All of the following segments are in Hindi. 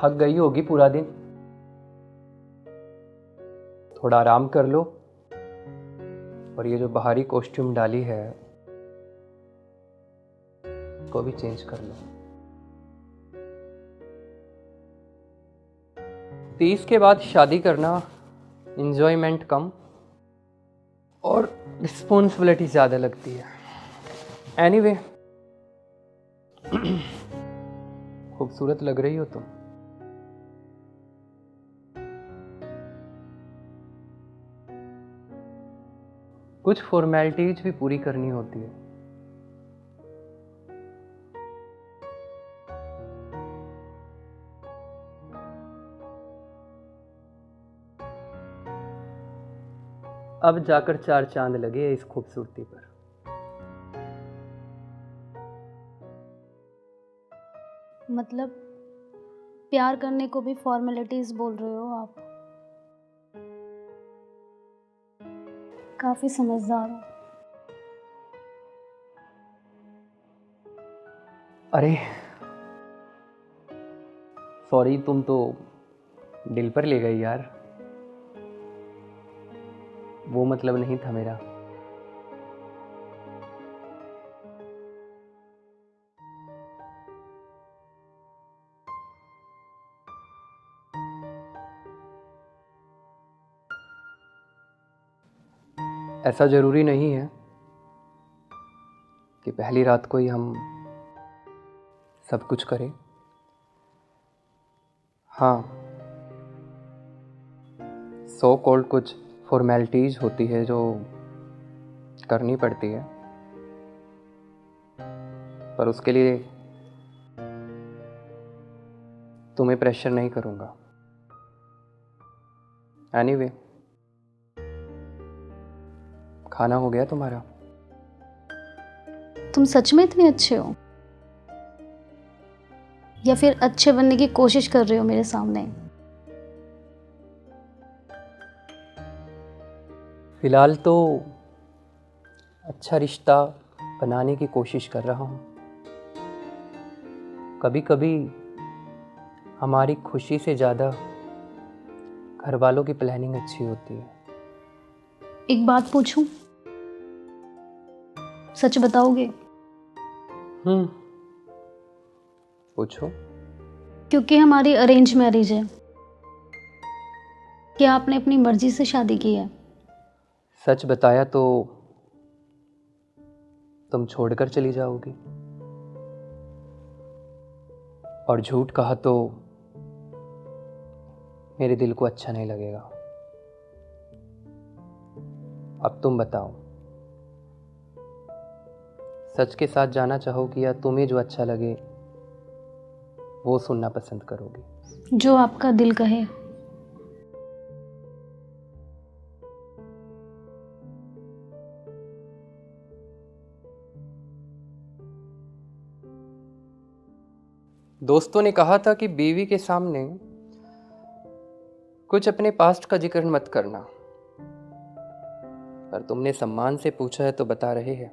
थक गई होगी पूरा दिन, थोड़ा आराम कर लो और ये जो बाहरी कॉस्ट्यूम डाली है उसको भी चेंज कर लो। 30 के बाद शादी करना, एंजॉयमेंट कम और रिस्पॉन्सिबिलिटी ज़्यादा लगती है। एनीवे, खूबसूरत लग रही हो तुम। कुछ फॉर्मेलिटीज भी पूरी करनी होती है। अब जाकर 4 चांद लगे इस खूबसूरती पर। मतलब प्यार करने को भी फॉर्मेलिटीज बोल रहे हो आप? काफी समझदार हो। अरे सॉरी, तुम तो दिल पर ले गई यार, वो मतलब नहीं था मेरा। ऐसा जरूरी नहीं है कि पहली रात को ही हम सब कुछ करें। हाँ, सो कॉल्ड कुछ फॉर्मेलिटीज होती है जो करनी पड़ती है, पर उसके लिए तुम्हें प्रेशर नहीं करूँगा। एनीवे, खाना हो गया तुम्हारा? तुम सच में इतने अच्छे हो या फिर अच्छे बनने की कोशिश कर रहे हो मेरे सामने? फिलहाल तो अच्छा रिश्ता बनाने की कोशिश कर रहा हूँ। कभी कभी हमारी खुशी से ज़्यादा घर वालों की प्लानिंग अच्छी होती है। एक बात पूछूं? सच बताओगे? पूछो। क्योंकि हमारी अरेंज मैरिज है। क्या आपने अपनी मर्जी से शादी की है? सच बताया तो तुम छोड़कर चली जाओगी, और झूठ कहा तो मेरे दिल को अच्छा नहीं लगेगा। अब तुम बताओ, सच के साथ जाना चाहोगी या तुम्हें जो अच्छा लगे वो सुनना पसंद करोगी? जो आपका दिल कहे। दोस्तों ने कहा था कि बीवी के सामने कुछ अपने पास्ट का जिक्र मत करना, पर तुमने सम्मान से पूछा है तो बता रहे हैं।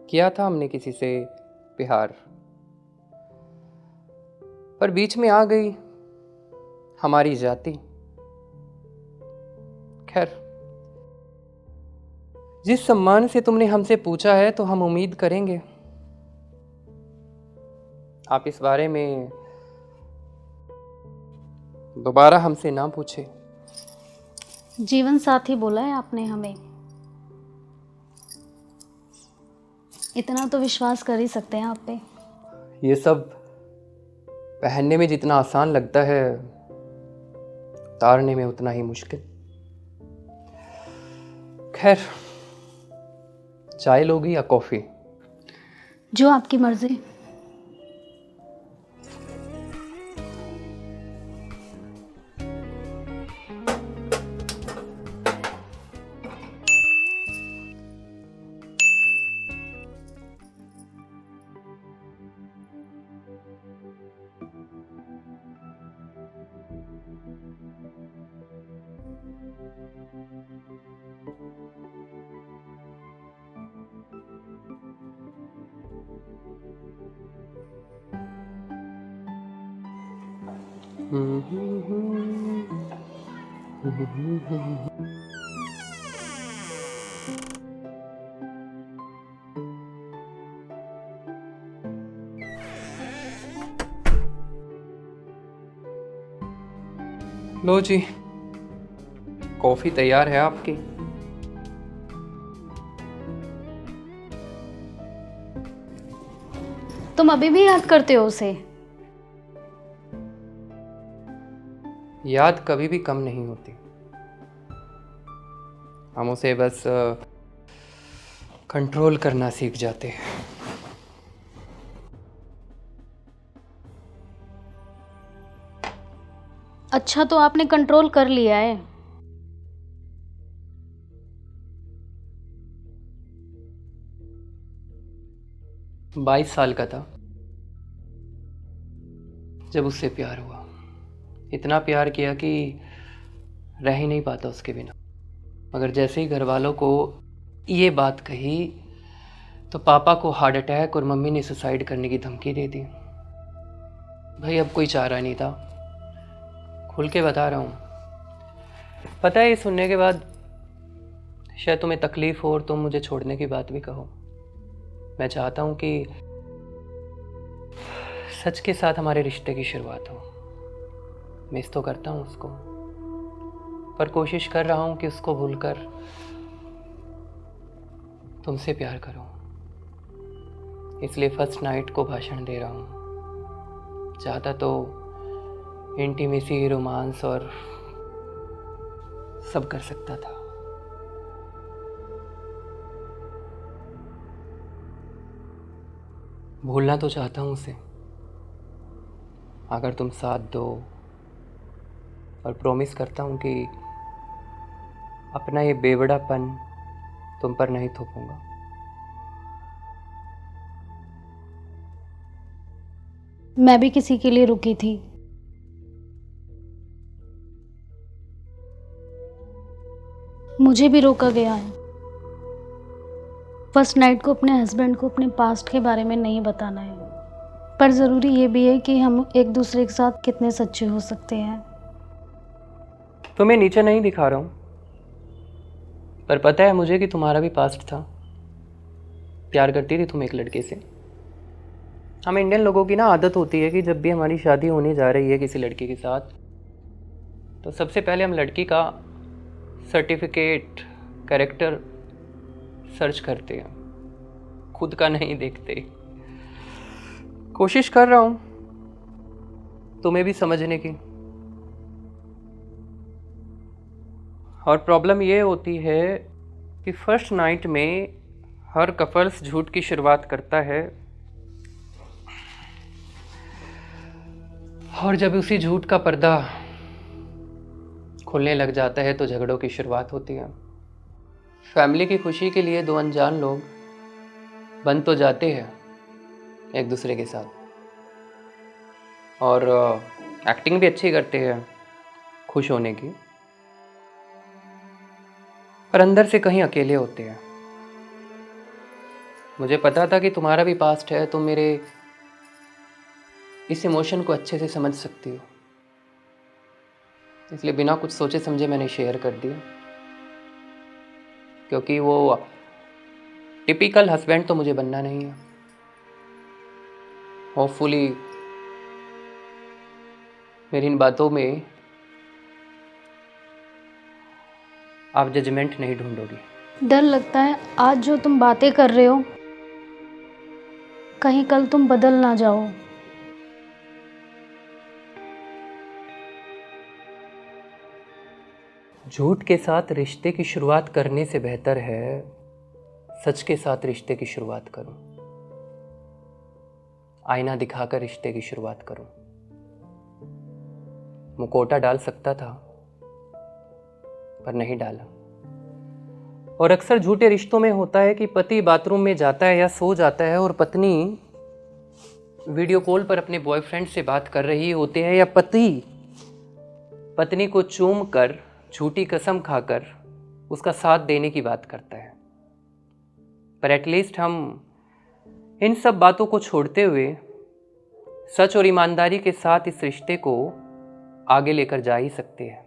किया था हमने किसी से प्यार, पर बीच में आ गई हमारी जाति। खैर, जिस सम्मान से तुमने हमसे पूछा है तो हम उम्मीद करेंगे आप इस बारे में दोबारा हमसे ना पूछे। जीवन साथी बोला है आपने हमें, इतना तो विश्वास कर ही सकते हैं आप पे। ये सब पहनने में जितना आसान लगता है, उतारने में उतना ही मुश्किल। खैर, चाय लोगी या कॉफी? जो आपकी मर्जी। लो जी, कॉफ़ी तैयार है आपकी। तुम अभी भी याद करते हो उसे? याद कभी भी कम नहीं होती, हम उसे बस कंट्रोल करना सीख जाते हैं। अच्छा, तो आपने कंट्रोल कर लिया है। बाईस साल का था जब उससे प्यार हुआ। इतना प्यार किया कि रह ही नहीं पाता उसके बिना। मगर जैसे ही घर वालों को ये बात कही तो पापा को हार्ट अटैक और मम्मी ने सुसाइड करने की धमकी दे दी। भाई अब कोई चारा नहीं था, खुल के बता रहा हूँ। पता है, ये सुनने के बाद शायद तुम्हें तकलीफ हो और तुम मुझे छोड़ने की बात भी कहो। मैं चाहता हूँ कि सच के साथ हमारे रिश्ते की शुरुआत हो। मिस तो करता हूँ उसको, पर कोशिश कर रहा हूँ कि उसको भूलकर तुमसे प्यार करूँ। इसलिए फर्स्ट नाइट को भाषण दे रहा हूँ। चाहता तो इंटीमेसी, रोमांस और सब कर सकता था। भूलना तो चाहता हूँ उसे, अगर तुम साथ दो, और प्रॉमिस करता हूँ कि अपना ये बेवड़ापन तुम पर नहीं थोपूंगा। मैं भी किसी के लिए रुकी थी। मुझे भी रोका गया है। फर्स्ट नाइट को अपने हस्बैंड को अपने पास्ट के बारे में नहीं बताना है, पर ज़रूरी ये भी है कि हम एक दूसरे के साथ कितने सच्चे हो सकते हैं। तुम्हें नीचे नहीं दिखा रहा हूँ, पर पता है मुझे कि तुम्हारा भी पास्ट था। प्यार करती थी तुम एक लड़के से। हम इंडियन लोगों की ना आदत होती है कि जब भी हमारी शादी होने जा रही है किसी लड़के के साथ, तो सबसे पहले हम लड़की का सर्टिफिकेट, कैरेक्टर सर्च करते हैं, खुद का नहीं देखते। कोशिश कर रहा हूँ तुम्हें भी समझने की, और प्रॉब्लम ये होती है कि फर्स्ट नाइट में हर कपल्स झूठ की शुरुआत करता है, और जब उसी झूठ का पर्दा खुलने लग जाता है तो झगड़ों की शुरुआत होती है। फैमिली की खुशी के लिए दो अनजान लोग बन तो जाते हैं एक दूसरे के साथ, और एक्टिंग भी अच्छी करते हैं खुश होने की, पर अंदर से कहीं अकेले होते हैं। मुझे पता था कि तुम्हारा भी पास्ट है, तुम मेरे इस इमोशन को अच्छे से समझ सकती हो, इसलिए बिना कुछ सोचे समझे मैंने शेयर कर दिया। क्योंकि वो टिपिकल हस्बैंड तो मुझे बनना नहीं है। होपफुली मेरी इन बातों में आप जजमेंट नहीं ढूंढोगी। डर लगता है आज जो तुम बातें कर रहे हो, कहीं कल तुम बदल ना जाओ। झूठ के साथ रिश्ते की शुरुआत करने से बेहतर है सच के साथ रिश्ते की शुरुआत करो। आईना दिखाकर रिश्ते की शुरुआत करो। मुखौटा डाल सकता था पर नहीं डाला। और अक्सर झूठे रिश्तों में होता है कि पति बाथरूम में जाता है या सो जाता है और पत्नी वीडियो कॉल पर अपने बॉयफ्रेंड से बात कर रही होती है, या पति पत्नी को चूम कर झूठी कसम खाकर उसका साथ देने की बात करता है। पर एटलीस्ट हम इन सब बातों को छोड़ते हुए सच और ईमानदारी के साथ इस रिश्ते को आगे लेकर जा ही सकते हैं।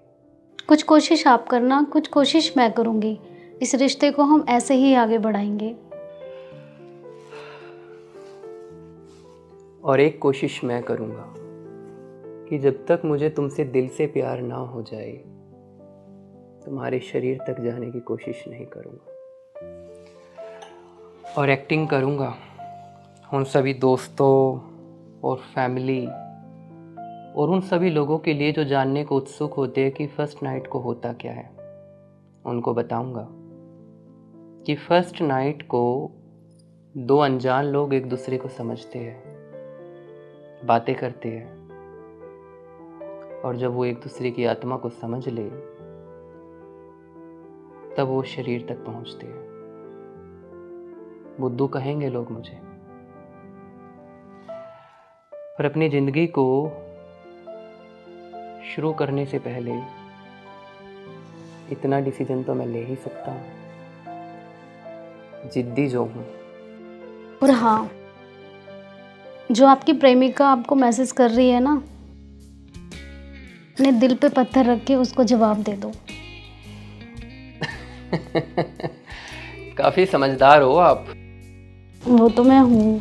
कुछ कोशिश आप करना, कुछ कोशिश मैं करूँगी। इस रिश्ते को हम ऐसे ही आगे बढ़ाएंगे। और एक कोशिश मैं करूँगा कि जब तक मुझे तुमसे दिल से प्यार ना हो जाए, तुम्हारे शरीर तक जाने की कोशिश नहीं करूँगा। और एक्टिंग करूँगा उन सभी दोस्तों और फैमिली और उन सभी लोगों के लिए जो जानने को उत्सुक होते हैं कि फर्स्ट नाइट को होता क्या है। उनको बताऊँगा कि फर्स्ट नाइट को दो अनजान लोग एक दूसरे को समझते हैं, बातें करते हैं, और जब वो एक दूसरे की आत्मा को समझ ले तब वो शरीर तक पहुंचते हैं। बुद्धू कहेंगे लोग मुझे, पर अपनी जिंदगी को शुरू करने से पहले इतना डिसीजन तो मैं ले ही सकता हूँ, जिद्दी जो हूँ। और हाँ, जो आपकी प्रेमिका आपको मैसेज कर रही है ना, अपने दिल पे पत्थर रख के उसको जवाब दे दो। काफी समझदार हो आप। वो तो मैं हूँ।